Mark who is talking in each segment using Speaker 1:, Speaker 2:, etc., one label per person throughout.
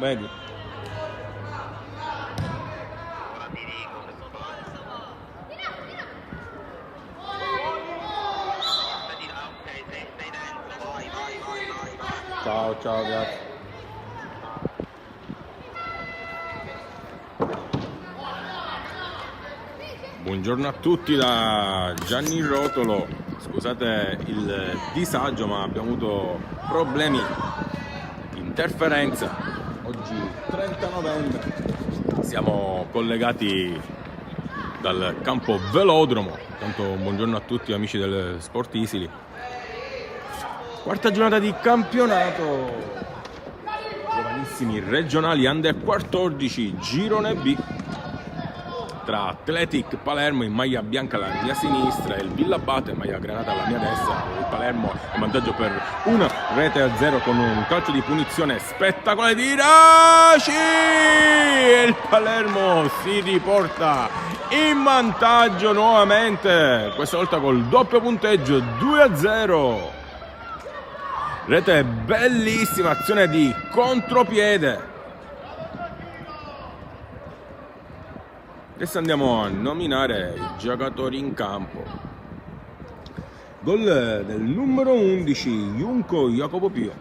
Speaker 1: vedi? Ciao, ciao, grazie. Buongiorno a tutti da Gianni Rotolo. Scusate il disagio, ma abbiamo avuto problemi di interferenza. Oggi 30 novembre. Siamo collegati dal campo velodromo. Intanto buongiorno a tutti amici del Sport Isili. Quarta giornata di campionato, giovanissimi regionali under 14, girone B, tra Athletic Palermo in maglia bianca alla mia sinistra e il Villabate in maglia granata alla mia destra. Il Palermo in vantaggio per 1-0 con un calcio di punizione spettacolare di Raci, e il Palermo si riporta in vantaggio nuovamente, questa volta col doppio punteggio 2-0. Rete bellissima, azione di contropiede. Adesso andiamo a nominare i giocatori in campo. Gol del numero 11, Junko Jacopo Pio.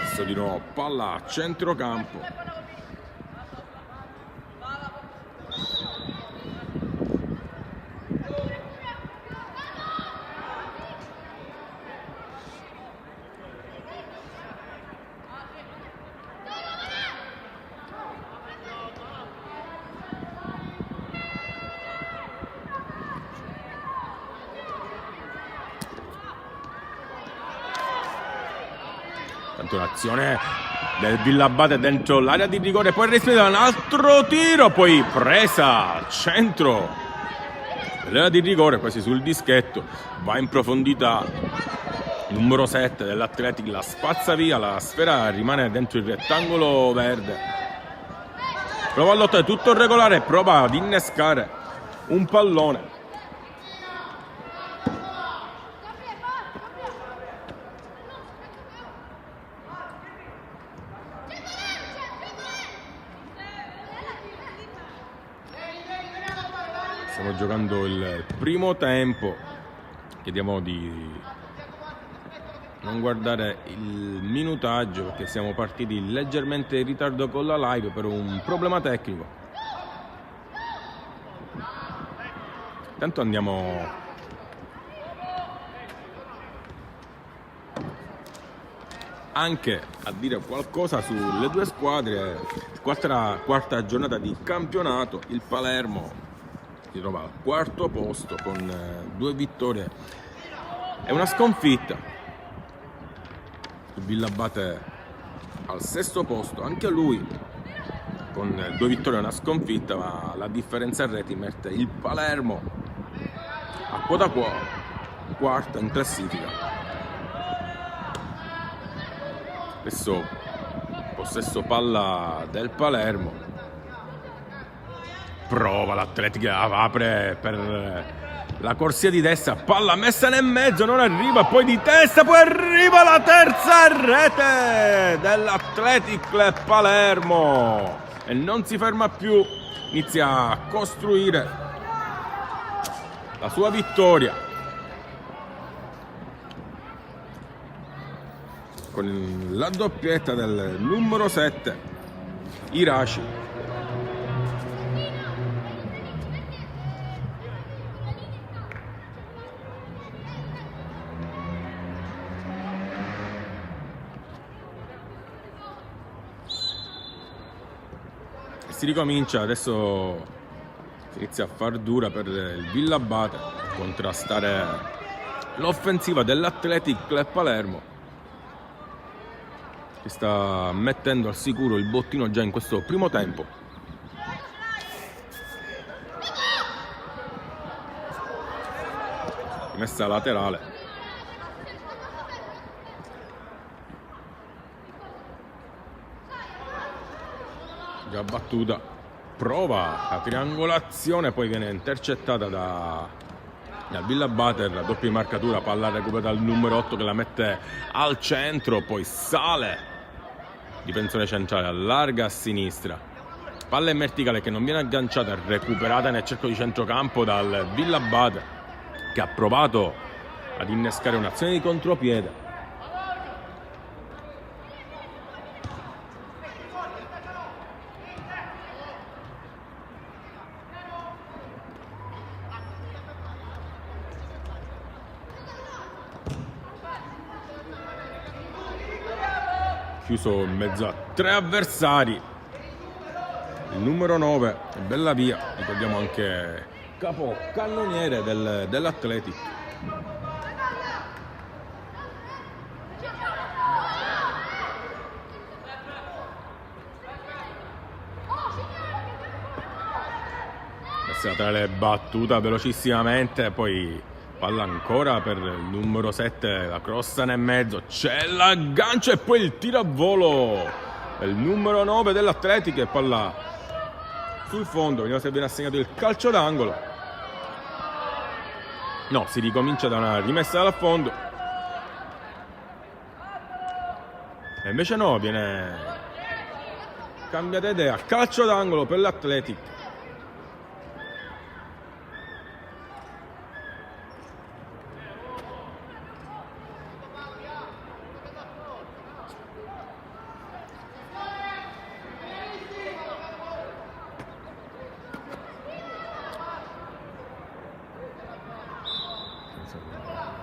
Speaker 1: Adesso di nuovo palla a centrocampo. Un'azione del Villabate dentro l'area di rigore, poi respira un altro tiro, poi presa al centro dell'area di rigore, quasi sul dischetto, va in profondità il numero 7 dell'Athletic, la spazza via, la sfera rimane dentro il rettangolo verde, prova a lottare, tutto regolare, prova ad innescare un pallone. Stiamo giocando il primo tempo, chiediamo di non guardare il minutaggio perché siamo partiti leggermente in ritardo con la live per un problema tecnico. Intanto andiamo anche a dire qualcosa sulle due squadre. Quarta giornata di campionato, il Palermo si trova al quarto posto con 2 vittorie e una sconfitta. Il Villabate al sesto posto, anche lui con 2 vittorie e una sconfitta, ma la differenza a reti mette il Palermo a quota quarta in classifica. Adesso possesso palla del Palermo. Prova l'Atletica, apre per la corsia di destra, palla messa nel mezzo, non arriva, poi di testa, poi arriva la terza rete dell'Athletic Palermo e non si ferma più, inizia a costruire la sua vittoria con la doppietta del numero 7 Iraci. Si ricomincia, adesso si inizia a far dura per il Villabate contrastare l'offensiva dell'Athletic Palermo, che sta mettendo al sicuro il bottino già in questo primo tempo. Messa laterale. Già battuta, prova la triangolazione, poi viene intercettata da dal Villa Bate, la doppia marcatura, palla recuperata dal numero 8 che la mette al centro, poi sale, difensore centrale, allarga a sinistra, palla in verticale che non viene agganciata, recuperata nel cerco di centrocampo dal Villa Bate, che ha provato ad innescare un'azione di contropiede. Chiuso in mezzo a 3 avversari, il numero 9 Bellavia, ricordiamo anche capo cannoniere dell'Athletic. Messa laterale battuta velocissimamente, poi palla ancora per il numero 7, la crossano in mezzo, c'è l'aggancio e poi il tiro a volo del numero 9 dell'Athletic e palla sul fondo. Vediamo se viene assegnato il calcio d'angolo. No, si ricomincia da una rimessa dal fondo e invece no, viene cambiata idea, calcio d'angolo per l'Athletic.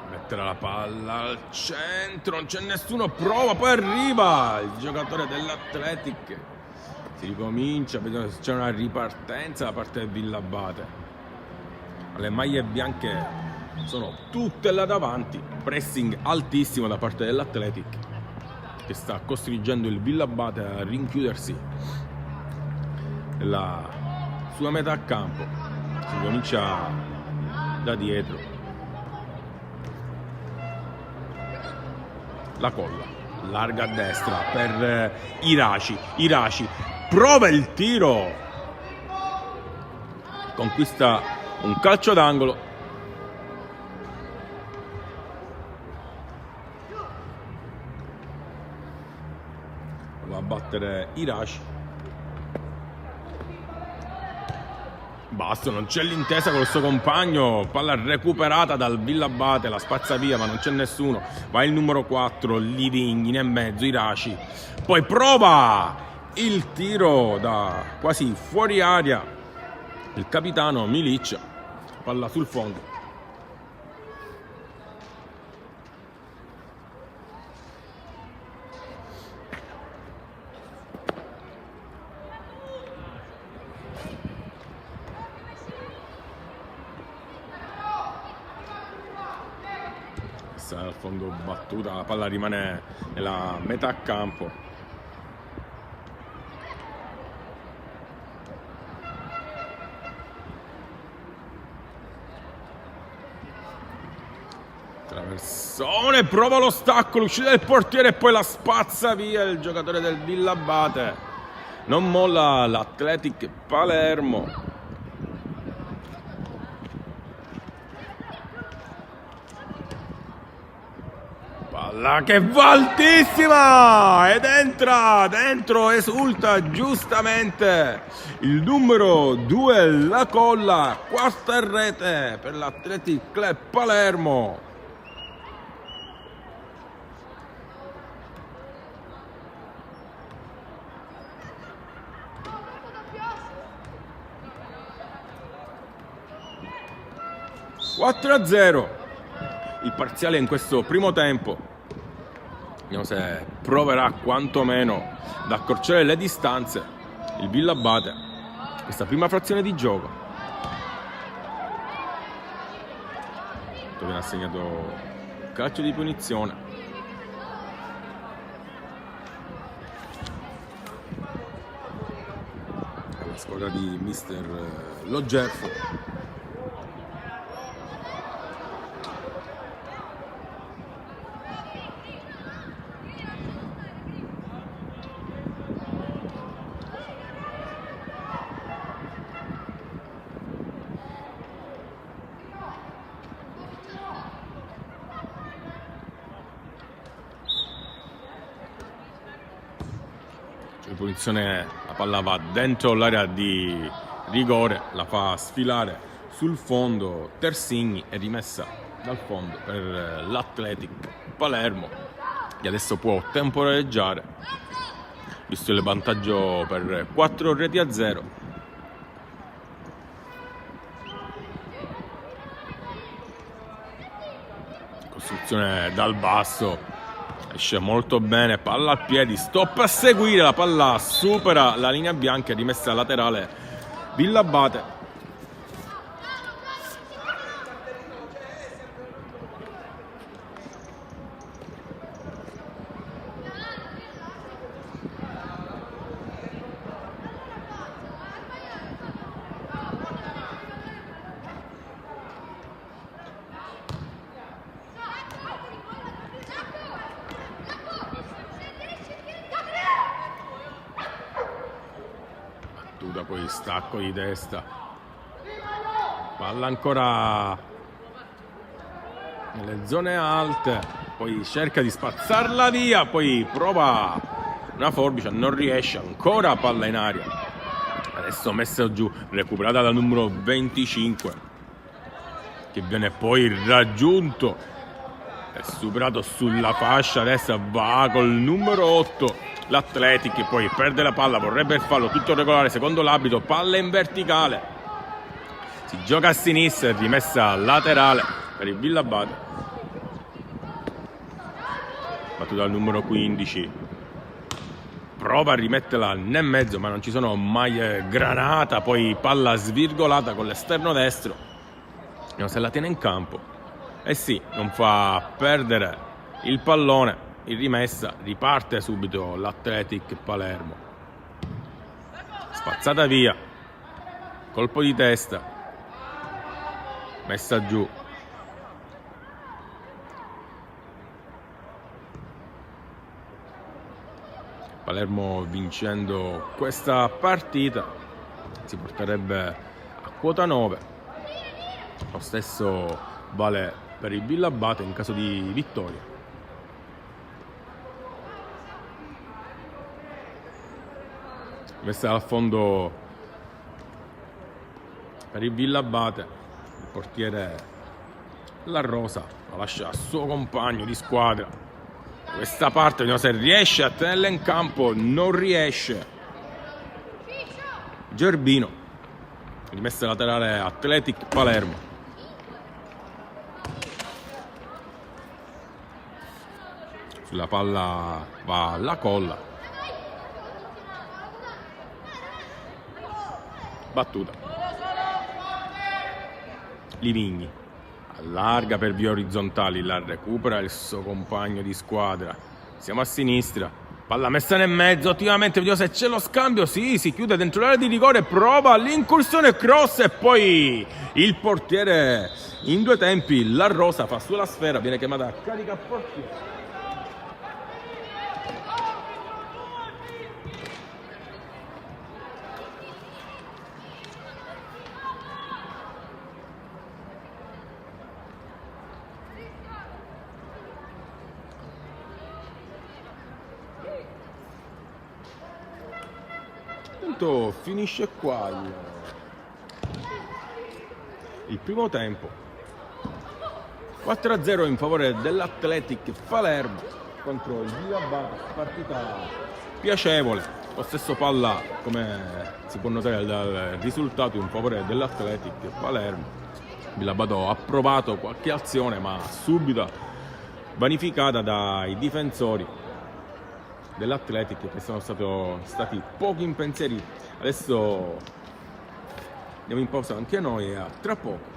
Speaker 1: Mettere la palla al centro, non c'è nessuno, prova, poi arriva il giocatore dell'Athletic, si ricomincia, vediamo se c'è una ripartenza da parte del Villa Bate. Le maglie bianche sono tutte là davanti, pressing altissimo da parte dell'Athletic che sta costringendo il Villa Bate a rinchiudersi nella sua metà campo. Si comincia da dietro. La colla, larga a destra per Iraci, prova il tiro, conquista un calcio d'angolo. Va a battere Iraci. Basta, non c'è l'intesa con il suo compagno, palla recuperata dal Villa Bate, la spazza via ma non c'è nessuno, va il numero 4, Livinghi in mezzo, Iraci, poi prova il tiro da quasi fuori aria, il capitano Milic, palla sul fondo. Al fondo battuta, la palla rimane nella metà campo. Traversone, prova lo stacco, l'uscita del portiere e poi la spazza via il giocatore del Villa Bate. Non molla l'Athletic Palermo. Palla che va altissima ed entra dentro, esulta giustamente il numero 2, la colla, quarta rete per l'Athletic Club Palermo. (4-0) il parziale in questo primo tempo. Vediamo se proverà quantomeno ad accorciare le distanze il Villa Bate questa prima frazione di gioco. Viene assegnato calcio di punizione. La squadra di mister Logerfo. punizione, la palla va dentro l'area di rigore, la fa sfilare sul fondo Tersigni e rimessa dal fondo per l'Athletic Palermo, che adesso può temporeggiare visto il vantaggio per 4-0. Costruzione dal basso, esce molto bene, palla a piedi, stop a seguire, la palla supera la linea bianca e rimessa laterale Villabate. Poi stacco di testa, palla ancora nelle zone alte, poi cerca di spazzarla via, poi prova una forbice, non riesce, ancora palla in aria, adesso messa giù, recuperata dal numero 25 che viene poi raggiunto e superato sulla fascia destra, va col numero 8 l'Athletic, che poi perde la palla, vorrebbe il fallo, tutto regolare secondo l'arbitro, palla in verticale, si gioca a sinistra, rimessa laterale per il Villabate, battuta dal numero 15, prova a rimetterla nel mezzo ma non ci sono mai granata, poi palla svirgolata con l'esterno destro, non se la tiene in campo, e sì, non fa perdere il pallone. In rimessa riparte subito l'Athletic Palermo, spazzata via, colpo di testa, messa giù, Palermo vincendo questa partita si porterebbe a quota 9, lo stesso vale per il Villabate in caso di vittoria. Messa al fondo per il Villabate, il portiere La Rosa la lascia al suo compagno di squadra. Questa parte vediamo se riesce a tenerla in campo, non riesce. Gerbino, rimessa laterale Athletic Palermo. Sulla palla va la colla. Battuta, Livigni allarga per vie orizzontali, la recupera il suo compagno di squadra, siamo a sinistra, palla messa nel mezzo, attivamente vediamo se c'è lo scambio, sì, si chiude dentro l'area di rigore, prova l'incursione, cross e poi il portiere in due tempi, La Rosa fa sulla sfera, viene chiamata a carica portiere. Finisce qua il primo tempo, 4-0 in favore dell'Athletic Palermo contro il Villabate, partita piacevole, lo stesso palla come si può notare dal risultato in favore dell'Athletic Palermo. Villabate ha provato qualche azione ma subito vanificata dai difensori dell'Athletic che sono stati poco impensieriti. Adesso andiamo in pausa anche noi e a tra poco.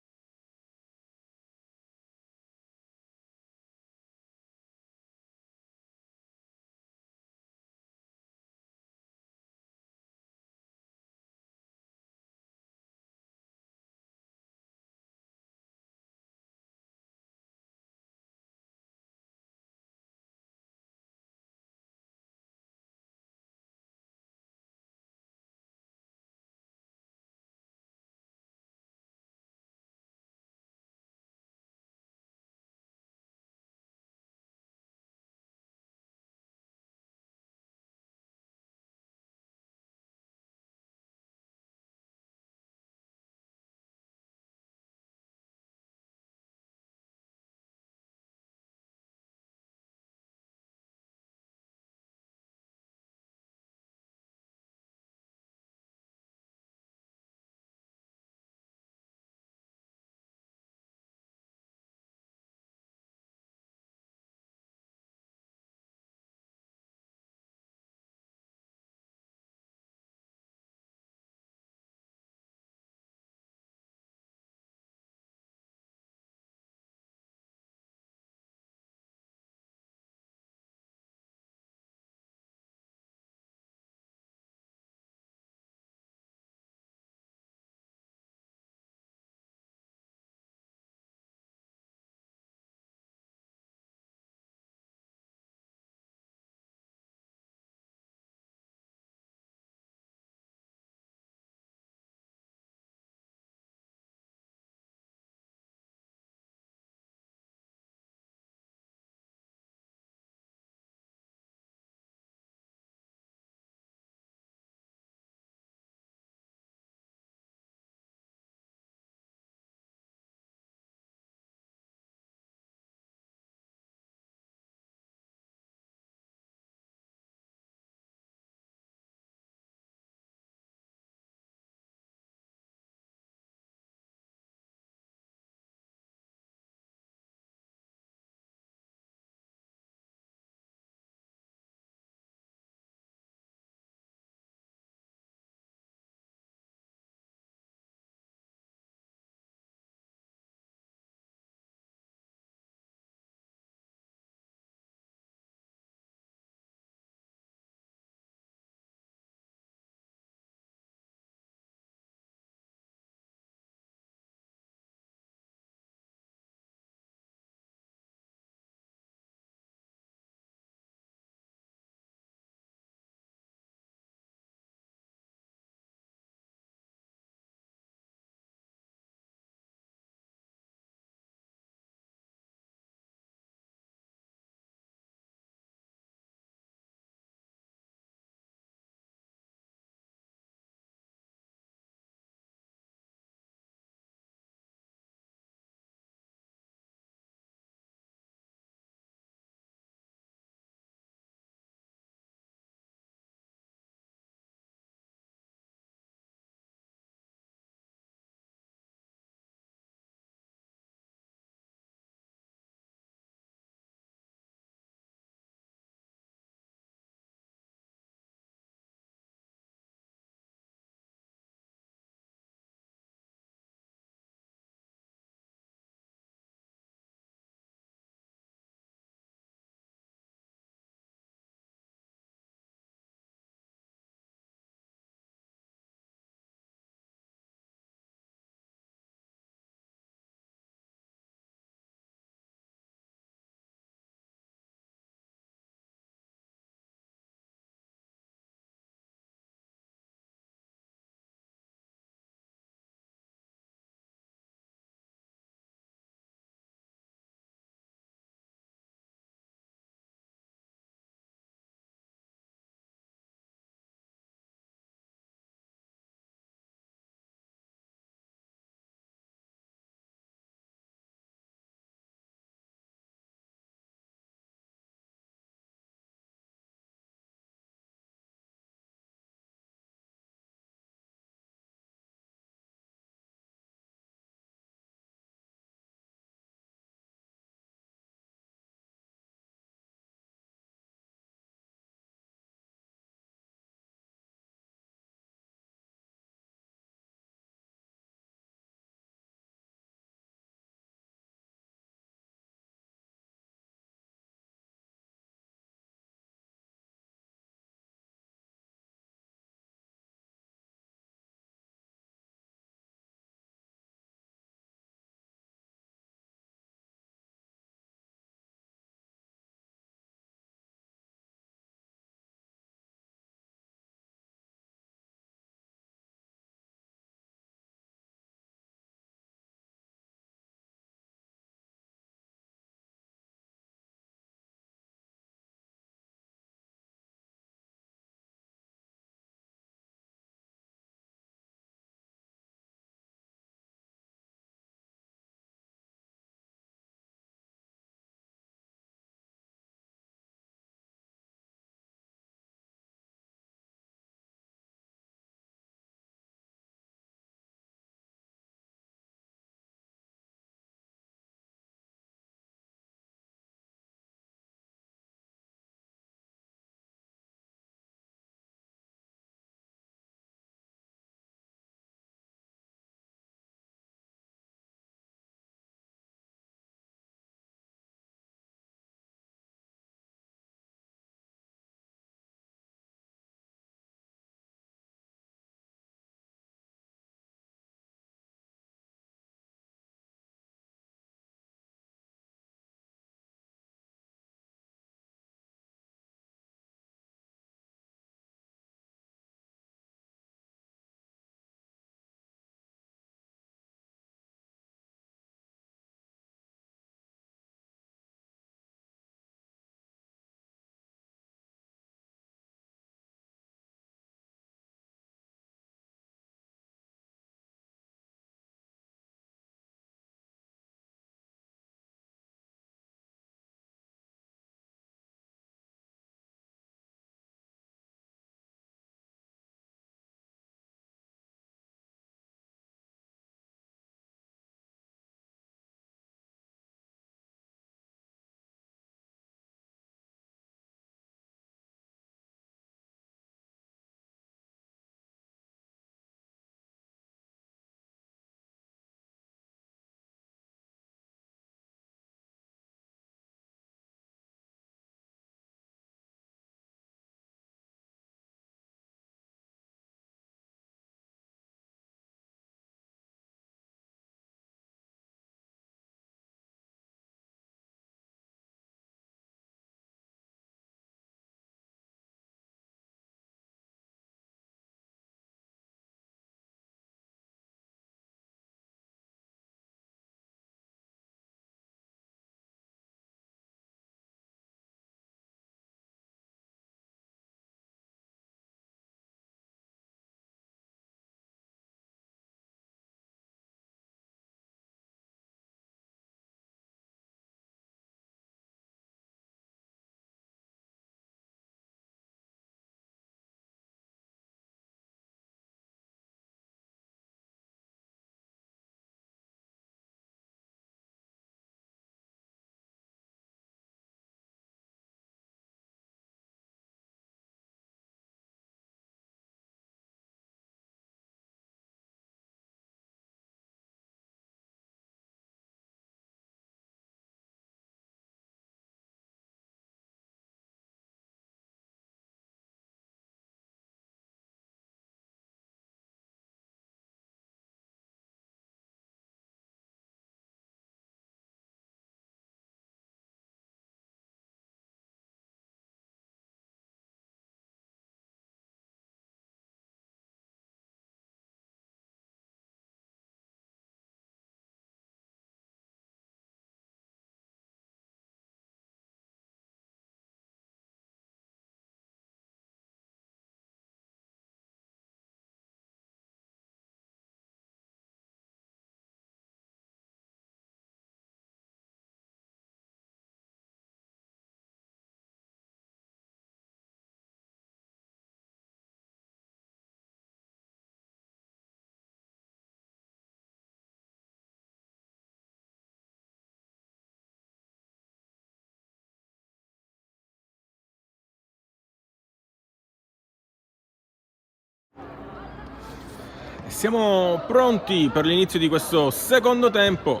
Speaker 1: Siamo pronti per l'inizio di questo secondo tempo.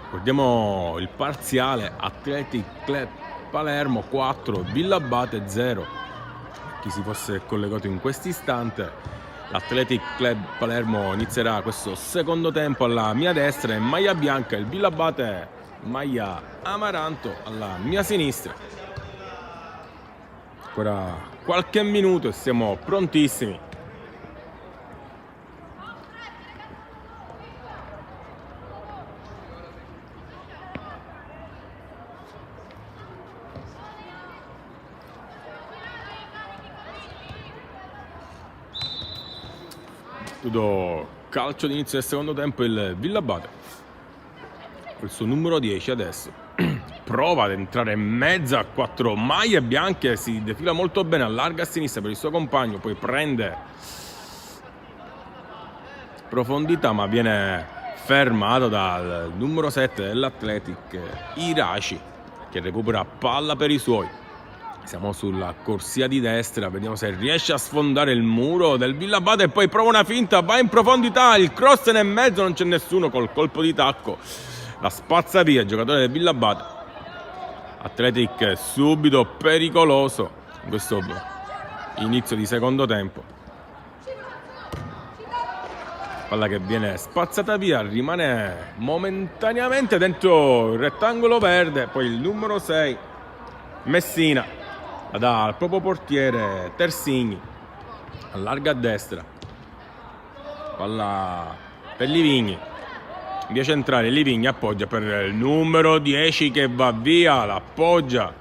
Speaker 1: Guardiamo il parziale: Athletic Club Palermo 4, Villabate 0. Chi si fosse collegato in quest'istante, l'Athletic Club Palermo inizierà questo secondo tempo alla mia destra e maglia bianca, il Villabate maglia amaranto alla mia sinistra. Ancora qualche minuto e siamo prontissimi. Calcio d'inizio del secondo tempo, il Villabate col suo numero 10 adesso prova ad entrare in mezzo a 4 maglie bianche, si defila molto bene, allarga a sinistra per il suo compagno, poi prende profondità ma viene fermato dal numero 7 dell'Athletic, Iraci, che recupera palla per i suoi. Siamo sulla corsia di destra, vediamo se riesce a sfondare il muro del Villabate e poi prova una finta, va in profondità, il cross nel mezzo, non c'è nessuno, col colpo di tacco la spazza via il giocatore del Villabate. Athletic subito pericoloso in questo inizio di secondo tempo. Palla che viene spazzata via, rimane momentaneamente dentro il rettangolo verde, poi il numero 6 Messina la dà al proprio portiere Tersigni, allarga a destra, palla per Livigni, via centrale, Livigni appoggia per il numero 10 che va via, l'appoggia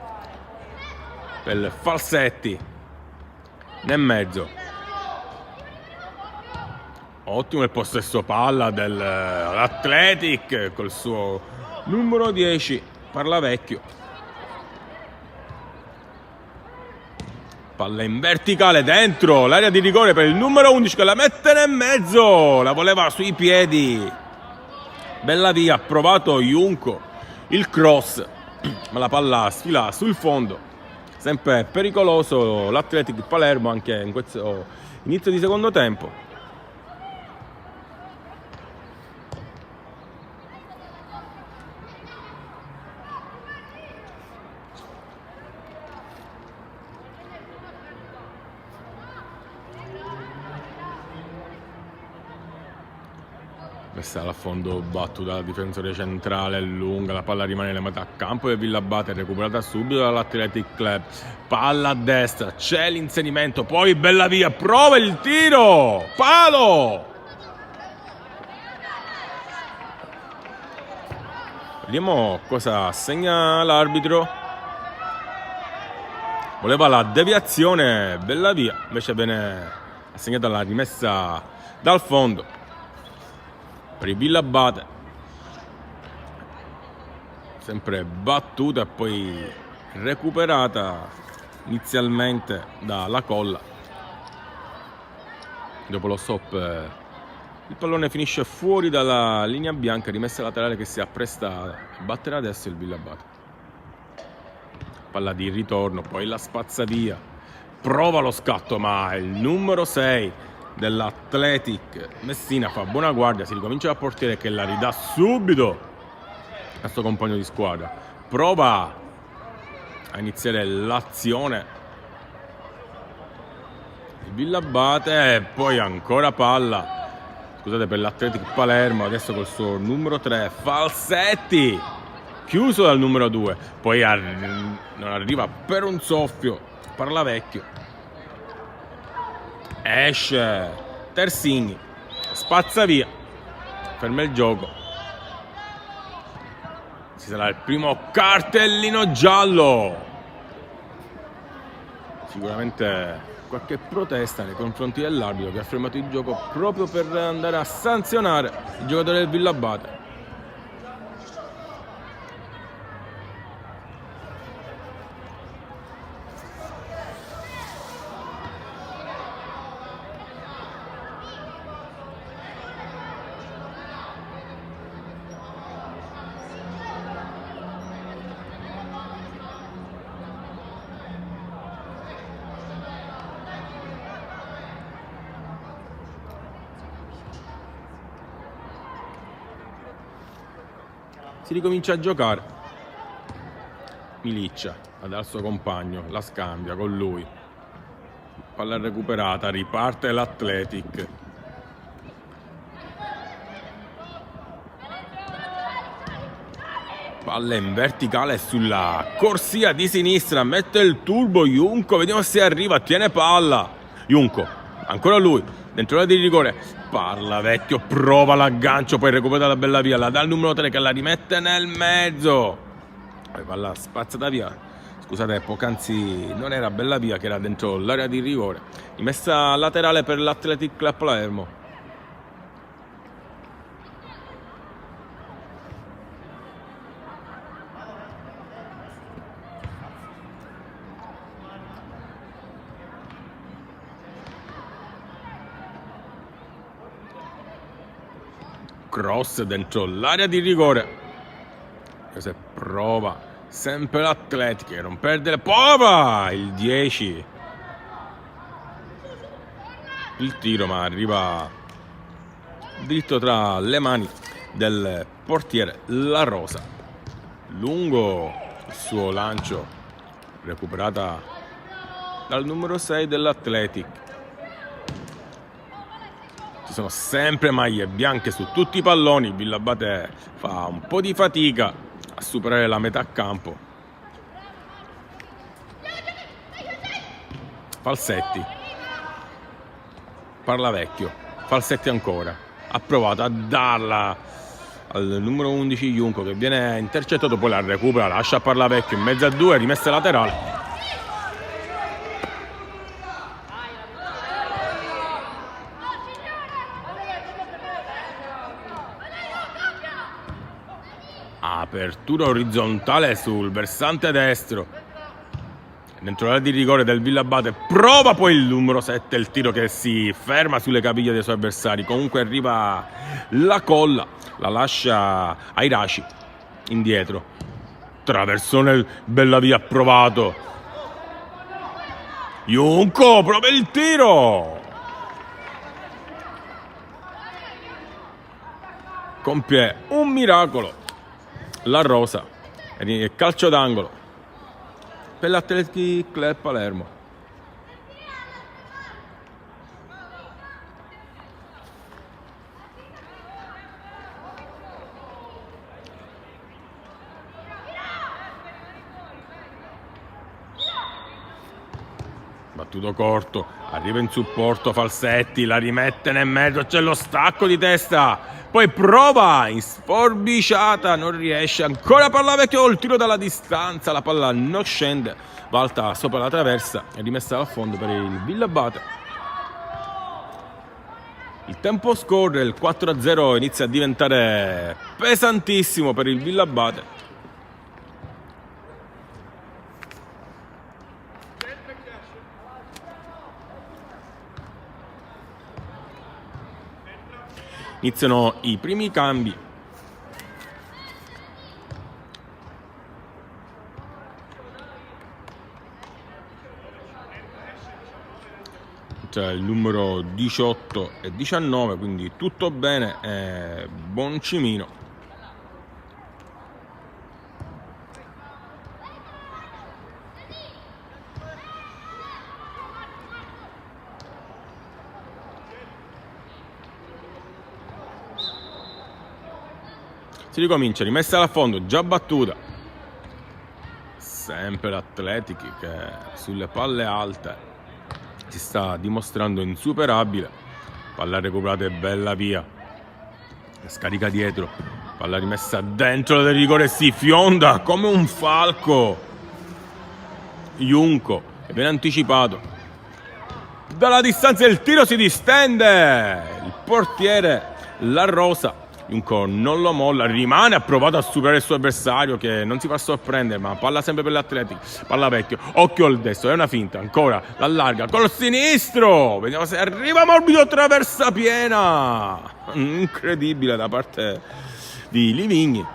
Speaker 1: per Falsetti nel mezzo. Ottimo il possesso palla dell'Athletic col suo numero 10 Parlavecchio. Palla in verticale dentro l'area di rigore per il numero 11 che la mette nel mezzo, la voleva sui piedi. Bella via, ha provato Junco il cross, ma la palla sfila sul fondo. Sempre pericoloso l'Athletic Palermo anche in questo inizio di secondo tempo. Questa a fondo battuta dal difensore centrale, lunga, la palla rimane nella metà campo del Villabate, recuperata subito dall'Athletic Club. Palla a destra, c'è l'inserimento, poi bella via, prova il tiro, palo! Vediamo cosa segna l'arbitro. Voleva la deviazione, bella via, invece viene assegnata la rimessa dal fondo per il Villabate, sempre battuta e poi recuperata inizialmente dalla Colla. Dopo lo stop il pallone finisce fuori dalla linea bianca, rimessa laterale che si appresta a battere adesso il Villabate. Palla di ritorno, poi la spazza via, prova lo scatto ma il numero 6 dell'Athletic Messina fa buona guardia, si ricomincia dal portiere che la ridà subito al suo compagno di squadra, prova a iniziare l'azione il Villabate e poi ancora palla, scusate, per l'Athletic Palermo adesso col suo numero 3 Falsetti, chiuso dal numero 2, poi non arriva per un soffio Parlavecchio. Esce Tersigni, spazza via, ferma il gioco. Ci sarà il primo cartellino giallo. Sicuramente qualche protesta nei confronti dell'arbitro che ha fermato il gioco proprio per andare a sanzionare il giocatore del Villabate. Si ricomincia a giocare. Miliccia dal suo compagno, la scambia con lui. Palla recuperata, riparte l'Athletic. Palla in verticale sulla corsia di sinistra, mette il turbo Junko, vediamo se arriva, tiene palla. Junko, ancora lui, dentro l'area di rigore, Pallavecchio prova l'aggancio, poi recupera la bella via, la dà al numero 3 che la rimette nel mezzo. Poi palla spazzata via. Scusate, poc'anzi non era bella via che era dentro l'area di rigore. Rimessa laterale per l'Athletic Club Palermo. Cross dentro l'area di rigore. Se prova sempre l'Athletic, non perde, prova il 10. Il tiro, ma arriva dritto tra le mani del portiere La Rosa. Lungo il suo lancio, recuperata dal numero 6 dell'Athletic. Ci sono sempre maglie bianche su tutti i palloni. Villabate fa un po' di fatica a superare la metà campo. Falsetti. Pallavecchio. Falsetti ancora. Ha provato a darla al numero 11 Junko, che viene intercettato, poi la recupera, lascia Pallavecchio in mezzo a due, rimessa laterale. Apertura orizzontale sul versante destro. Dentro l'area di rigore del Villabate. Prova poi il numero 7, il tiro che si ferma sulle caviglie dei suoi avversari. Comunque arriva la colla. La lascia ai Raci. Indietro. Traversone, bella via, provato. Junko, prova il tiro. Compie un miracolo La Rosa, calcio d'angolo per l'Athletic Club Palermo. Battuto corto, arriva in supporto Falsetti, la rimette nel mezzo, c'è lo stacco di testa, poi prova in sforbiciata, non riesce, ancora Pallavecchio, il tiro dalla distanza, la palla non scende, volta sopra la traversa e rimessa al fondo per il Villabate. Il tempo scorre, il 4-0 inizia a diventare pesantissimo per il Villabate. Iniziano i primi cambi. C'è il numero 18 e 19, quindi tutto bene, buon cimino. Si ricomincia, rimessa al fondo, già battuta. Sempre l'Athletic che sulle palle alte si sta dimostrando insuperabile. Palla recuperata e bella via. Scarica dietro. Palla rimessa dentro del rigore, si fionda come un falco. Junko che viene anticipato. Dalla distanza il tiro si distende. Il portiere La Rosa. Junko non lo molla, rimane, ha provato a superare il suo avversario che non si fa sorprendere, ma palla sempre per l'Athletic. Pallavecchio, occhio al destro, è una finta, ancora, l'allarga col sinistro, vediamo se arriva morbido, traversa piena, incredibile da parte di Livigni.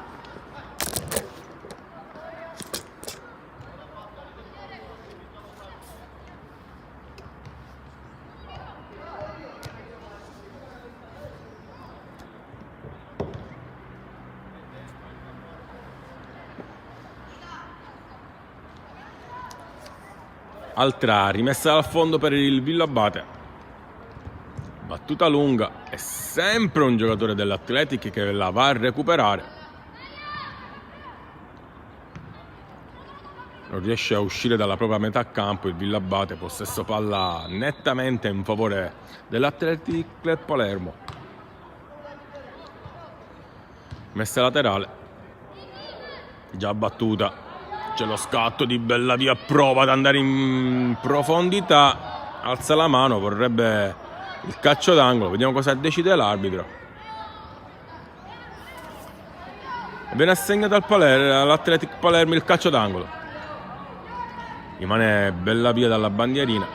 Speaker 1: Altra rimessa dal fondo per il Villabate. Battuta lunga. È sempre un giocatore dell'Athletic che la va a recuperare. Non riesce a uscire dalla propria metà campo il Villabate. Possesso palla nettamente in favore dell'Athletic Club Palermo. Messa laterale. Già battuta. C'è lo scatto di Bellavia, prova ad andare in profondità, alza la mano, vorrebbe il calcio d'angolo, vediamo cosa decide l'arbitro. Viene assegnato all'Athletic Palermo il calcio d'angolo. Rimane Bellavia dalla bandierina,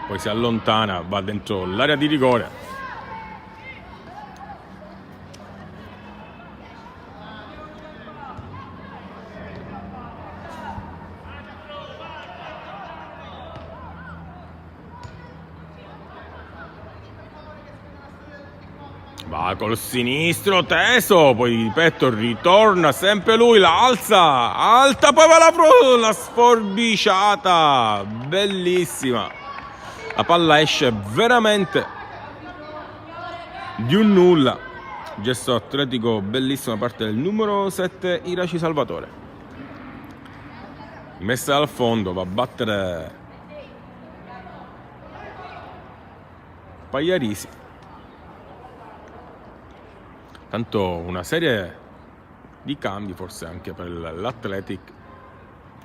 Speaker 1: poi si allontana, va dentro l'area di rigore. Va col sinistro teso, poi di petto ritorna sempre lui, la alza, alta, poi va la sforbiciata, bellissima. La palla esce veramente di un nulla. Gesto atletico bellissimo da parte del numero 7 Iraci Salvatore. Messa dal fondo, va a battere Pagliarisi. Tanto una serie di cambi forse anche per l'Athletic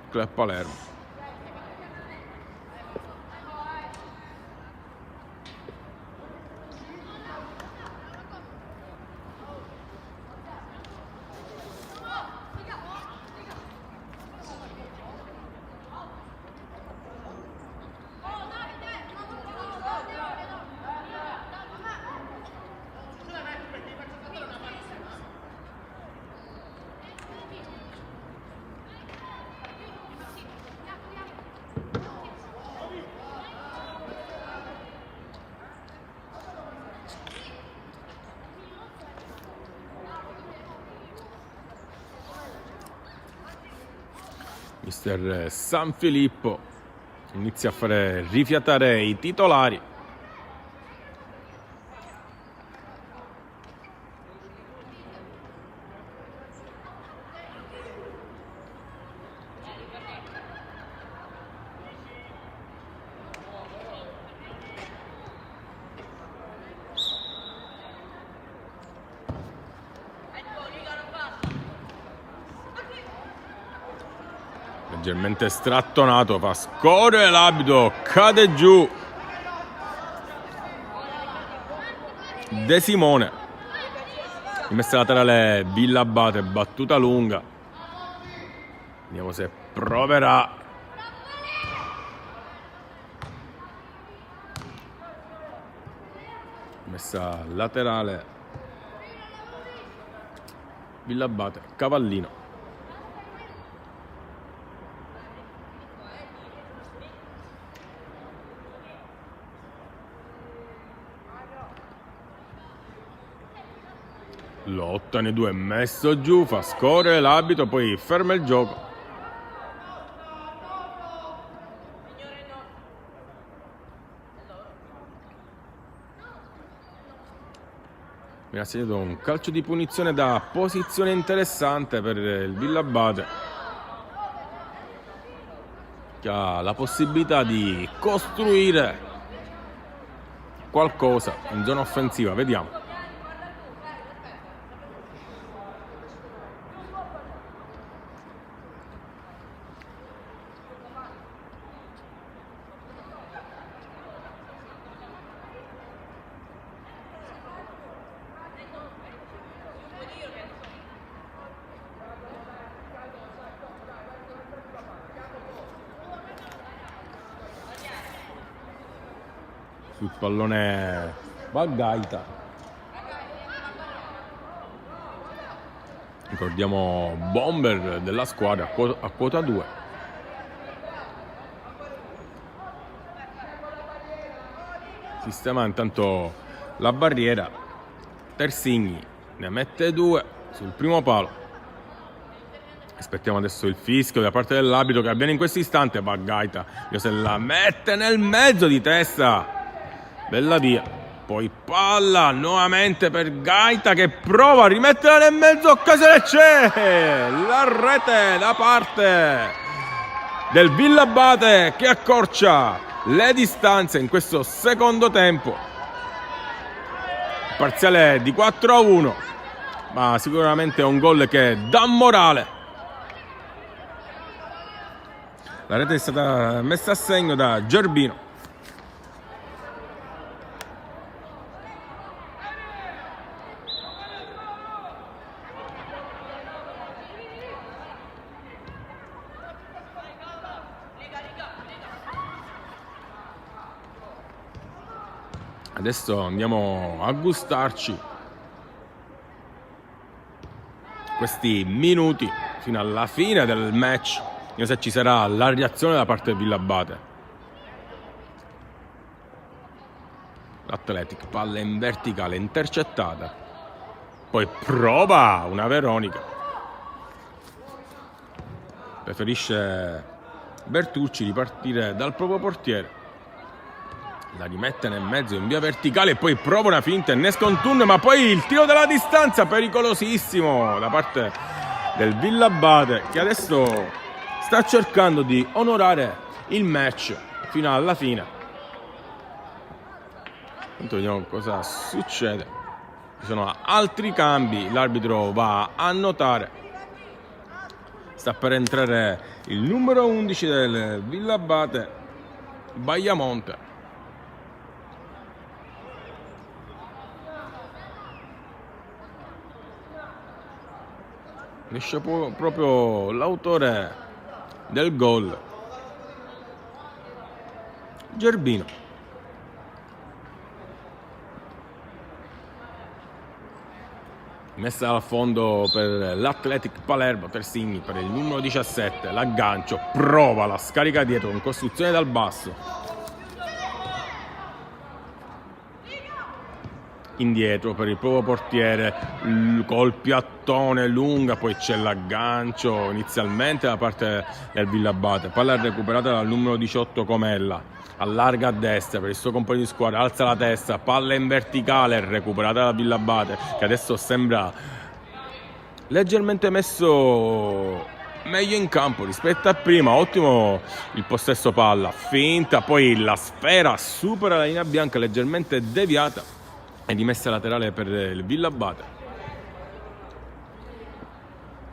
Speaker 1: Club Palermo. Mister San Filippo inizia a fare rifiatare i titolari. Leggermente strattonato, fa scorrere l'abito, cade giù De Simone. Rimessa laterale Villabate, battuta lunga, vediamo se proverà. Messa laterale Villabate, Cavallino. Lotta nei due, messo giù, fa scorrere l'abito, poi ferma il gioco. Mi ha segnato un calcio di punizione da posizione interessante per il Villabate, che ha la possibilità di costruire qualcosa in zona offensiva, vediamo. Sul pallone Valgaita. Ricordiamo bomber della squadra a quota 2. Sistema intanto la barriera. Terzigni ne mette 2 sul primo palo. Aspettiamo adesso il fischio da parte dell'arbitro che avviene in questo istante. Va Gaeta, se la mette nel mezzo di testa, bella via. Poi palla nuovamente per Gaeta che prova a rimetterla nel mezzo, occasione c'è, la rete da parte del Villabate che accorcia le distanze in questo secondo tempo. Parziale di 4-1, ma sicuramente è un gol che dà morale. La rete è stata messa a segno da Gerbino. Adesso andiamo a gustarci questi minuti fino alla fine del match. Vediamo se ci sarà la reazione da parte del Villabate. L'Athletic, palla in verticale, intercettata. Poi prova una Veronica. Preferisce Bertucci di partire dal proprio portiere. La rimette nel mezzo in via verticale e poi prova una finta, innesca un tunnel, ma poi il tiro della distanza pericolosissimo da parte del Villabate che adesso sta cercando di onorare il match fino alla fine. Intanto vediamo cosa succede. Ci sono altri cambi, l'arbitro va a notare. Sta per entrare il numero 11 del Villabate, Bagliamonte. Esce proprio l'autore del gol, Gerbino. Messa al fondo per l'Athletic Palermo, Terzigni per il numero 17, l'aggancio, prova la scarica dietro con costruzione dal basso. Indietro per il proprio portiere, col piattone lunga, poi c'è l'aggancio inizialmente da parte del Villabate. Palla recuperata dal numero 18 Comella, allarga a destra per il suo compagno di squadra, alza la testa, palla in verticale recuperata da Villabate che adesso sembra leggermente messo meglio in campo rispetto a prima. Ottimo il possesso palla, finta, poi la sfera supera la linea bianca leggermente deviata e rimessa laterale per il Villabate.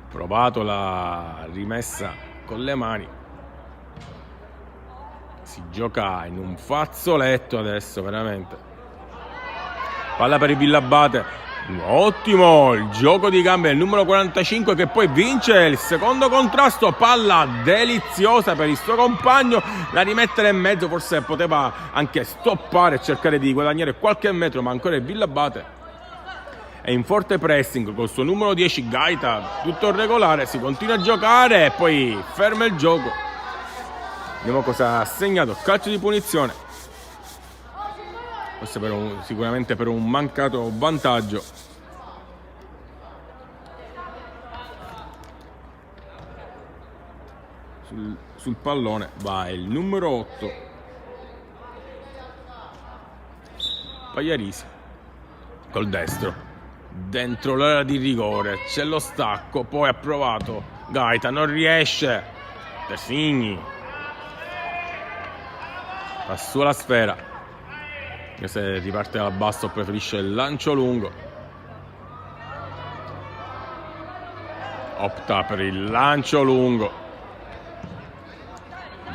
Speaker 1: Provato la rimessa con le mani, si gioca in un fazzoletto adesso veramente. Palla per il Villabate, ottimo il gioco di gambe del numero 45 che poi vince il secondo contrasto. Palla deliziosa per il suo compagno, la rimette in mezzo, forse poteva anche stoppare e cercare di guadagnare qualche metro, ma ancora il Villabate è in forte pressing col suo numero 10 Gaeta, tutto regolare, si continua a giocare e poi ferma il gioco. Vediamo cosa ha segnato, calcio di punizione, forse sicuramente per un mancato vantaggio. Sul pallone va il numero 8 Pagliarisi col destro dentro l'area di rigore, c'è lo stacco, poi ha provato Gaeta, non riesce, Terzigni fa su la sfera, se riparte dal basso preferisce il lancio lungo, opta per il lancio lungo,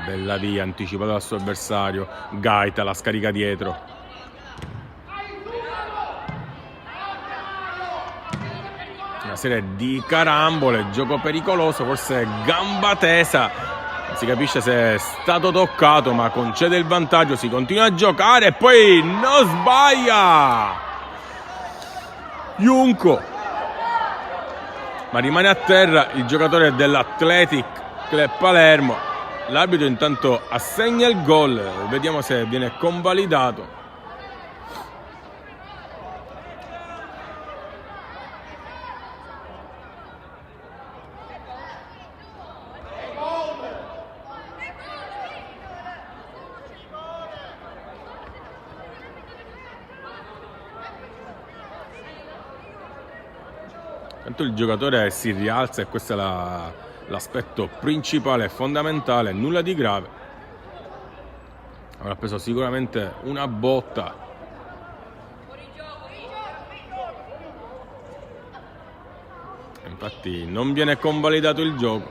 Speaker 1: bella via, anticipata dal suo avversario. Gaeta la scarica dietro, una serie di carambole, gioco pericoloso, forse gamba tesa, non si capisce se è stato toccato, ma concede il vantaggio, si continua a giocare e poi non sbaglia Junco, ma rimane a terra il giocatore dell'Athletic Club Palermo. L'arbitro intanto assegna il gol, vediamo se viene convalidato. Tanto il giocatore si rialza e questo è l'aspetto principale e fondamentale, nulla di grave. Avrà preso sicuramente una botta. Infatti non viene convalidato il gioco,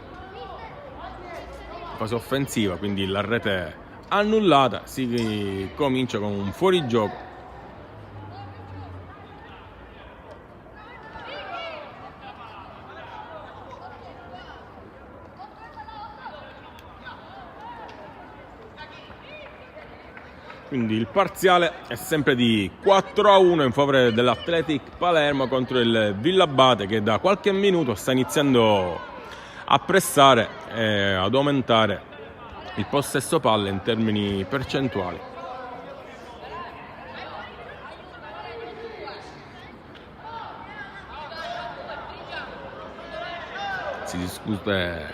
Speaker 1: fase offensiva, quindi la rete annullata, si comincia con un fuorigioco. Quindi il parziale è sempre di 4-1 in favore dell'Athletic Palermo contro il Villabate, che da qualche minuto sta iniziando a pressare e ad aumentare il possesso palle in termini percentuali. Si discute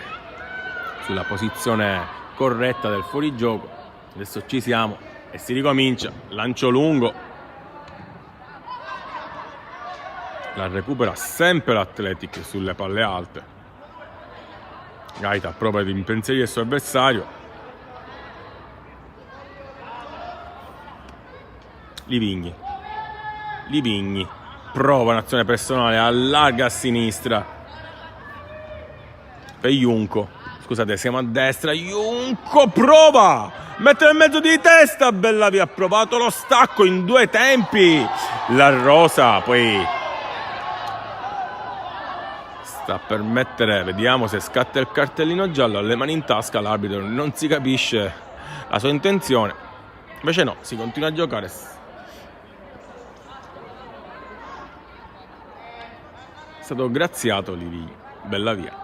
Speaker 1: sulla posizione corretta del fuorigioco. Adesso ci siamo e si ricomincia. Lancio lungo, la recupera sempre l'Athletic sulle palle alte. Gaeta prova ad impensierire il suo avversario. Livigni prova un'azione personale, allarga a sinistra per Junco. Scusate, siamo a destra. Junco prova, mette nel mezzo di testa, Bellavia ha provato lo stacco in due tempi. La Rosa poi sta per mettere, vediamo se scatta il cartellino giallo, ha le mani in tasca l'arbitro, non si capisce la sua intenzione. Invece no, si continua a giocare. È stato graziato Livigni, Bellavia.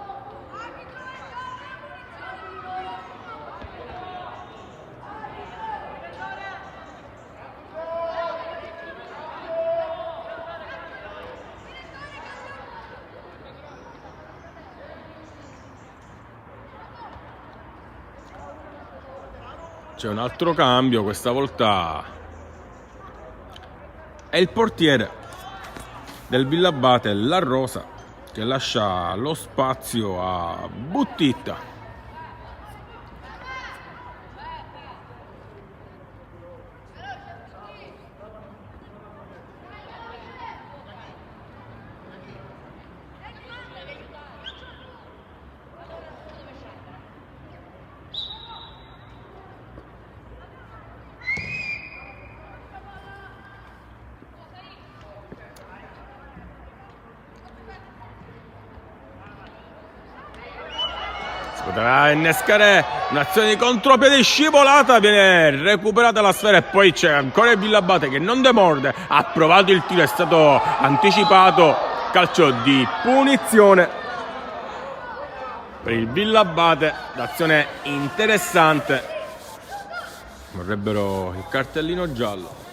Speaker 1: C'è un altro cambio, questa volta è il portiere del Villabate, La Rosa, che lascia lo spazio a Buttitta. Potrà innescare un'azione di contropiede scivolata, viene recuperata la sfera e poi c'è ancora il Villabate che non demorde, ha provato il tiro, è stato anticipato, calcio di punizione per il Villabate, l'azione interessante, vorrebbero il cartellino giallo.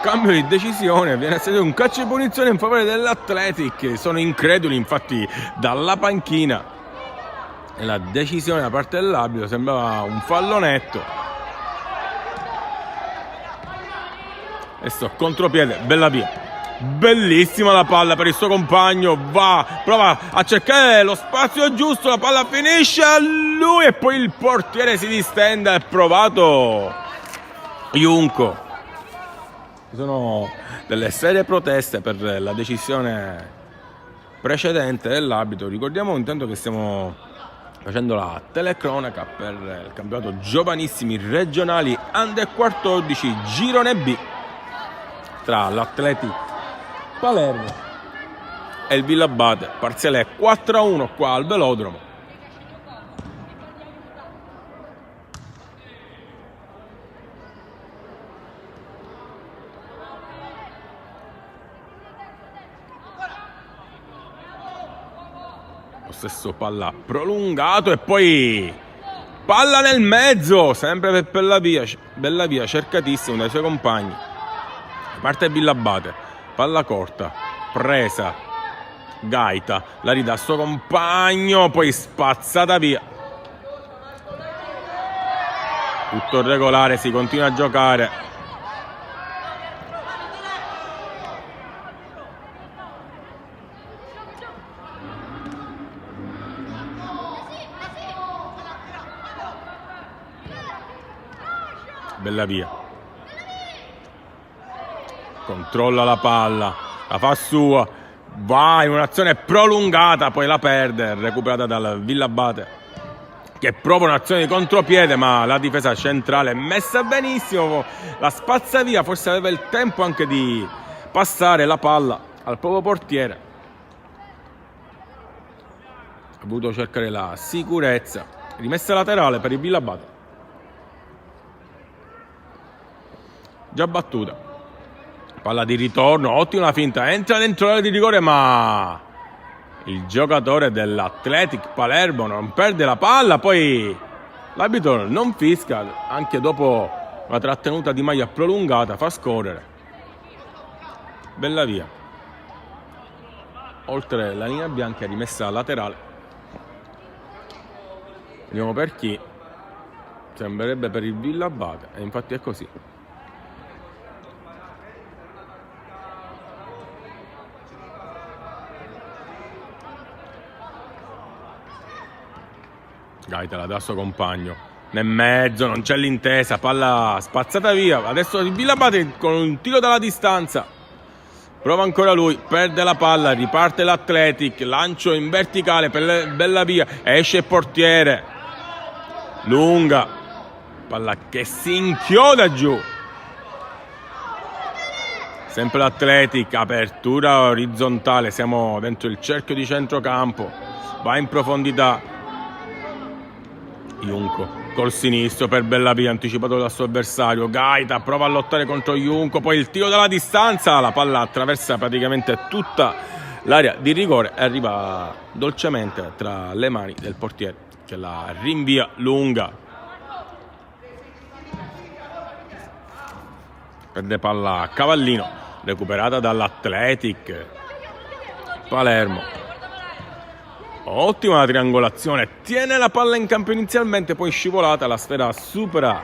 Speaker 1: Cambio di decisione, viene seguito un calcio di punizione in favore dell'Athletic, sono increduli infatti dalla panchina e la decisione da parte dell'arbitro sembrava un fallo netto. Adesso contropiede, Bellavia, bellissima la palla per il suo compagno, prova a cercare lo spazio giusto, la palla finisce a lui e poi il portiere si distende, è provato Junco. Ci sono delle serie proteste per la decisione precedente dell'arbitro. Ricordiamo intanto che stiamo facendo la telecronaca per il campionato giovanissimi regionali Under 14 Girone B tra l'Athletic Palermo e il Villabate. Parziale 4-1 qua al velodromo. Lo stesso palla prolungato e poi palla nel mezzo, sempre per Bellavia, cercatissimo dai suoi compagni. Parte Villabate, palla corta, presa, Gaeta, la ridà al suo compagno, poi spazzata via. Tutto regolare, si continua a giocare. Bellavia controlla la palla, la fa sua, va in un'azione prolungata, poi la perde, recuperata dal Villabate che prova un'azione di contropiede, ma la difesa centrale è messa benissimo, la spazza via, forse aveva il tempo anche di passare la palla al proprio portiere, ha voluto cercare la sicurezza. Rimessa laterale per il Villabate, già battuta, palla di ritorno, ottima finta, entra dentro l'area di rigore, ma il giocatore dell'Athletic Palermo non perde la palla, poi l'arbitro non fischia, anche dopo una trattenuta di maglia prolungata fa scorrere. Bellavia oltre la linea bianca, rimessa laterale, vediamo per chi, sembrerebbe per il Villabate e infatti è così. Gaeta la dà al suo compagno nel mezzo, non c'è l'intesa, palla spazzata via. Adesso il Villabate con un tiro dalla distanza, prova ancora lui, perde la palla, riparte l'Athletic, lancio in verticale per Bellavia, esce il portiere, lunga, palla che si inchioda giù, sempre l'Athletic, apertura orizzontale, siamo dentro il cerchio di centrocampo, va in profondità, Junco col sinistro per Bellavia, anticipato dal suo avversario, Gaeta prova a lottare contro Junco, poi il tiro dalla distanza, la palla attraversa praticamente tutta l'area di rigore e arriva dolcemente tra le mani del portiere che la rinvia lunga. Perde palla a Cavallino, recuperata dall'Athletic Palermo. Ottima la triangolazione, tiene la palla in campo inizialmente, poi scivolata, la sfera supera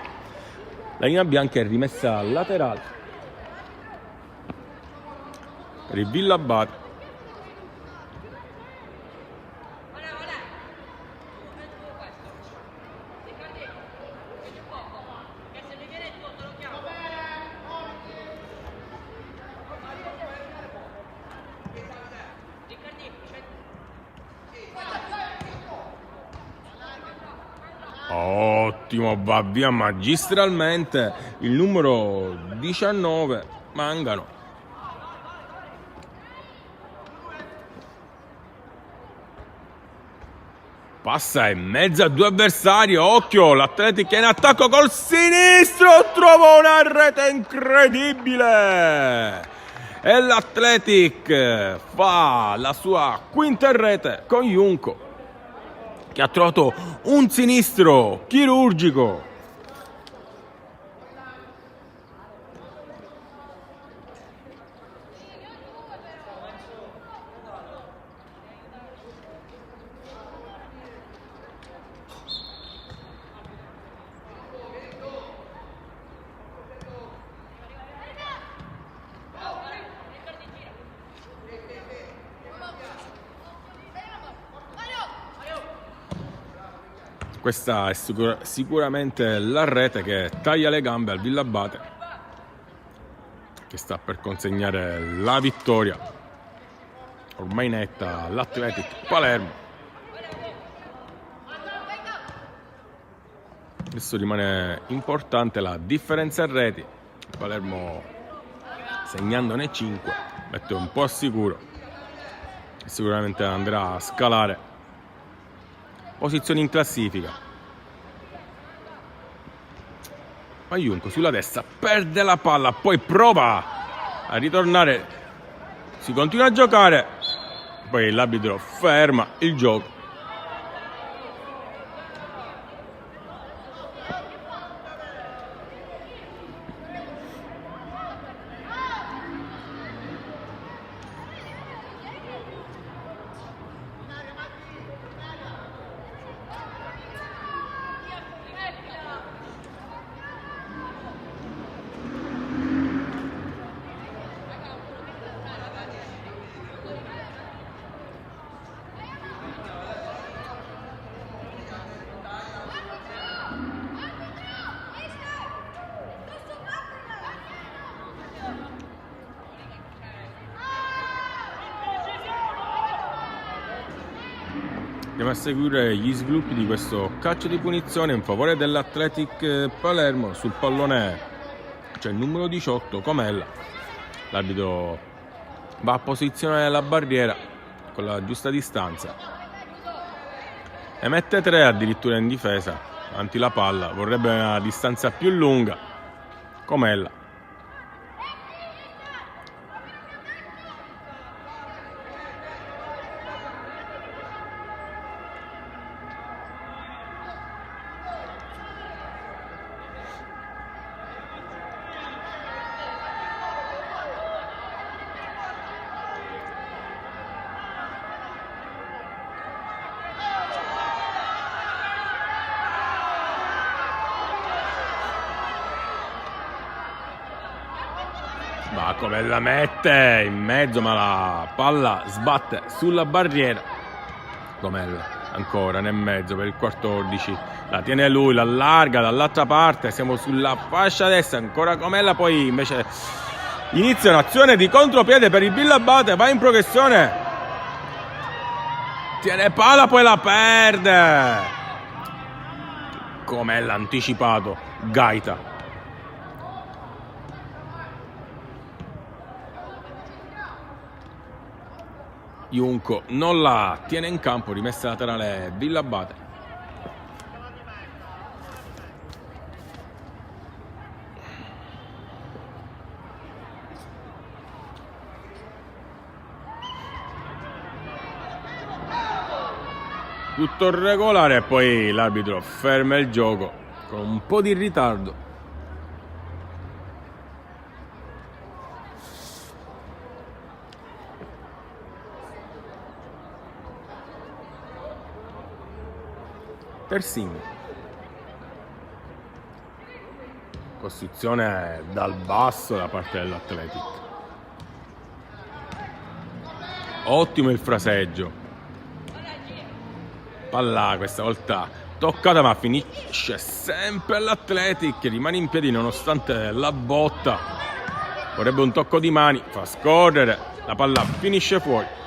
Speaker 1: la linea bianca e rimessa laterale per il Villabate. Ottimo, va via magistralmente il numero 19, Mangano. Passa in mezzo a due avversari, occhio, l'Athletic è in attacco col sinistro, trova una rete incredibile! E l'Athletic fa la sua quinta rete con Junco, che ha trovato un sinistro chirurgico. Questa è sicuramente la rete che taglia le gambe al Villabate, che sta per consegnare la vittoria ormai netta all'Athletic Palermo. Adesso rimane importante la differenza in reti, Palermo segnandone 5 mette un po' a sicuro e sicuramente andrà a scalare posizioni in classifica. Ma Junco sulla destra perde la palla, poi prova a ritornare, si continua a giocare, poi l'arbitro ferma il gioco Andiamo a seguire gli sviluppi di questo calcio di punizione in favore dell'Athletic Palermo. Sul pallone c'è il numero 18, Comella. L'arbitro va a posizionare la barriera con la giusta distanza e mette 3 addirittura in difesa avanti la palla. Vorrebbe una distanza più lunga. Comella. Ma come la mette in mezzo, ma la palla sbatte sulla barriera. Comella ancora nel mezzo per il 14, la tiene lui, la allarga dall'altra parte, siamo sulla fascia destra, ancora Comella, poi invece inizia un'azione di contropiede per il Villabate, va in progressione, tiene palla, poi la perde. Comella anticipato, Gaita. Junco non la tiene in campo, rimessa laterale Villabate. Tutto regolare e poi l'arbitro ferma il gioco con un po' di ritardo. Terzini, costruzione dal basso da parte dell'Athletic, ottimo il fraseggio, palla questa volta toccata ma finisce sempre l'Athletic, rimane in piedi nonostante la botta, vorrebbe un tocco di mani, fa scorrere, la palla finisce fuori.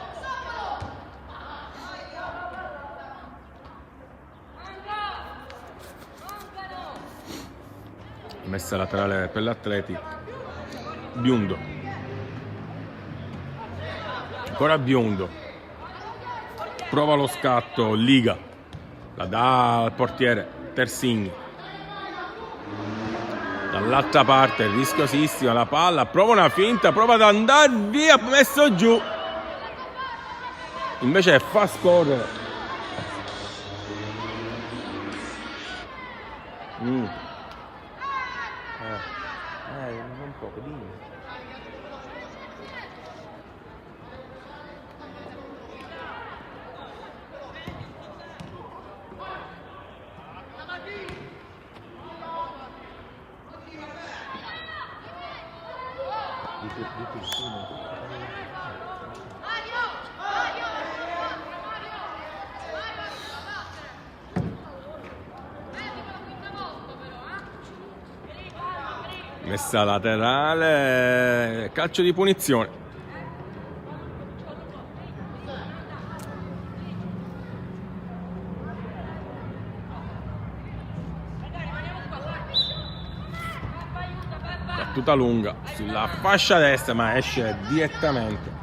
Speaker 1: Messa laterale per l'Athletic, Biondo, ancora Biondo, prova lo scatto, Liga, la dà al portiere Terzini, dall'altra parte rischiosissima la palla, prova una finta, prova ad andare via, messo giù, invece fa scorrere. Un poco di messa laterale, calcio di punizione. Battuta lunga sulla fascia destra ma esce direttamente.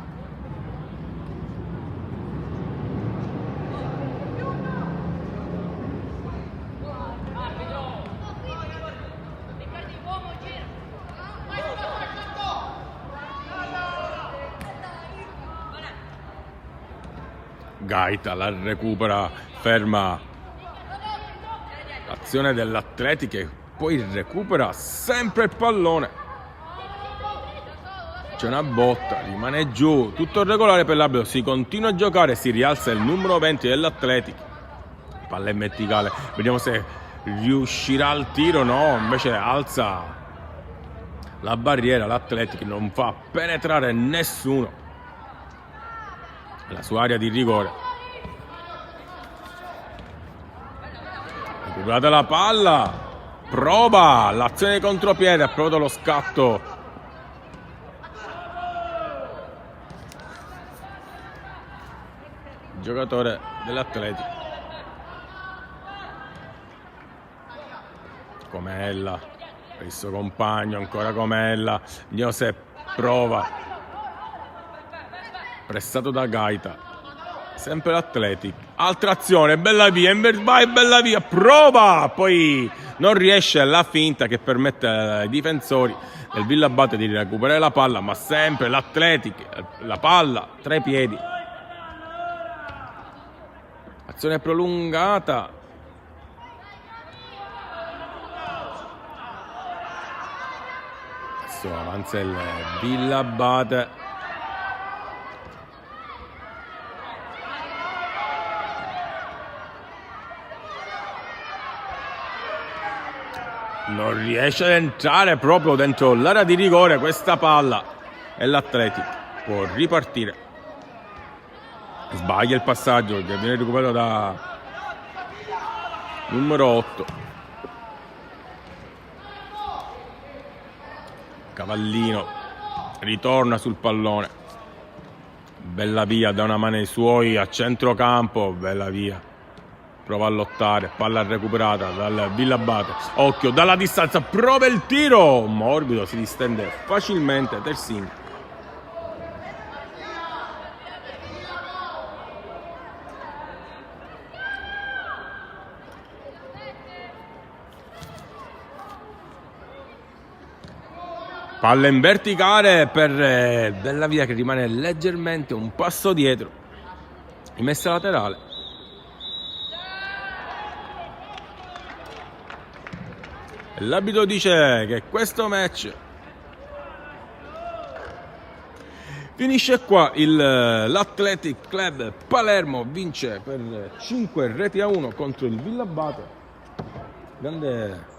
Speaker 1: Gaita la recupera, ferma l'azione dell'Athletic e poi recupera sempre il pallone. C'è una botta, rimane giù, tutto regolare per l'arbitro, si continua a giocare, si rialza il numero 20 dell'Athletic. Palla in verticale, vediamo se riuscirà al tiro, no, invece alza la barriera, l'Athletic non fa penetrare nessuno la sua area di rigore. Recuperata la palla, prova l'azione di contropiede, ha provato lo scatto. giocatore dell'Atletico. Comella per il suo compagno, ancora Comella, Josep prova, pressato da Gaeta, sempre l'Atletico, altra azione, bella via, vai, bella via, prova, poi non riesce alla finta che permette ai difensori del Villa Abate di recuperare la palla, ma sempre l'Atletico, la palla tra i piedi, azione prolungata. Adesso avanza il Villa Abate. Non riesce ad entrare proprio dentro l'area di rigore questa palla e l'Atletico può ripartire. Sbaglia il passaggio che viene recuperato da numero 8. Cavallino ritorna sul pallone, bella via da una mano ai suoi a centrocampo, bella via, prova a lottare, palla recuperata dal Villa Abate, occhio dalla distanza, prova il tiro, morbido, si distende facilmente Terzini. Palla in verticale per bella via che rimane leggermente un passo dietro, rimessa laterale. L'arbitro dice che questo match finisce qua. L'Athletic Club Palermo vince per 5-1 contro il Villa Abate. Grande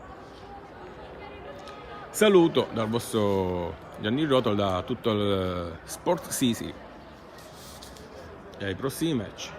Speaker 1: saluto dal vostro Gianni Rotolo, da tutto il Sport Sisi, e ai prossimi match.